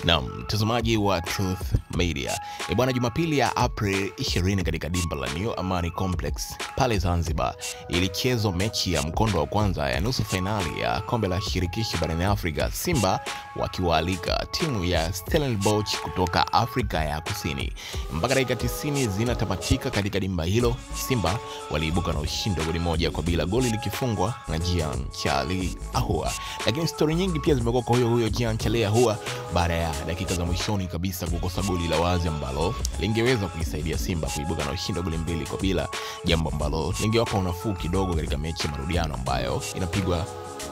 Na mtazamaji wa Truth Media. Bwana, Jumapili ya April 20 katika dimba la New Amani Complex pale Zanzibar ilichezwa mechi ya mkondo wa kwanza ya nusu finali ya kombe la shirikisho barani Afrika, Simba wakiwaalika timu ya Stellenbosch kutoka Afrika ya Kusini. Mpaka dakika 90 zinatamatika katika dimba hilo, Simba waliibuka na ushindi wa goli moja kwa bila, goli likifungwa na Jean Charles Ahoua. Lakini story nyingi pia zimekuwa kwa huyo Jean Charles Ahoua baada ya dakika za mwishoni kabisa kukosa goli la wazi ambalo lingeweza kuisaidia Simba kuibuka na ushindi wa goli 2 kwa bila, jambo ambalo lingewapa unafuu kidogo katika mechi ya marudiano ambayo inapigwa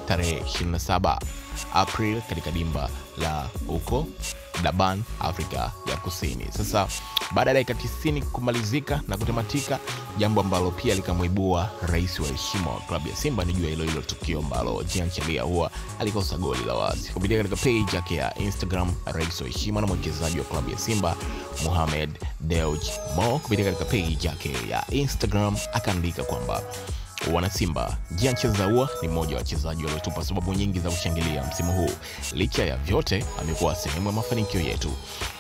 tarehe 27 April katika dimba la huko Durban, Afrika ya Kusini. Sasa baada ya dakika 90 kumalizika na kutamatika, jambo ambalo pia likamwibua rais wa heshima wa klabu ya Simba ni jua hilo tukio ambalo Jean Charles Ahoua alikosa goli la wazi. Kupitia katika page yake ya Instagram, rais wa heshima na mwekezaji wa klabu ya Simba Mohamed Dewji Mo, kupitia katika page yake ya Instagram akaandika kwamba wana Simba, Jean Charles Ahoua ni mmoja wa wachezaji waliotupa sababu nyingi za kushangilia msimu huu. Licha ya vyote, amekuwa sehemu ya mafanikio yetu.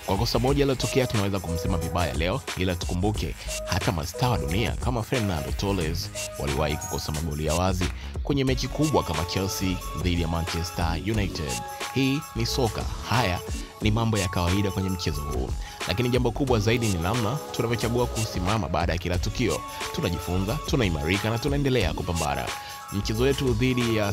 Kwa kosa moja lilotokea tunaweza kumsema vibaya leo, ila tukumbuke hata mastaa wa dunia kama Fernando Torres waliwahi kukosa magoli ya wazi kwenye mechi kubwa kama Chelsea dhidi ya Manchester United. Hii ni soka, haya ni mambo ya kawaida kwenye mchezo huu. Lakini jambo kubwa zaidi ni namna tunavyochagua kusimama baada ya kila tukio. Tunajifunza, tunaimarika na tunaendelea kupambana. Mchezo wetu dhidi ya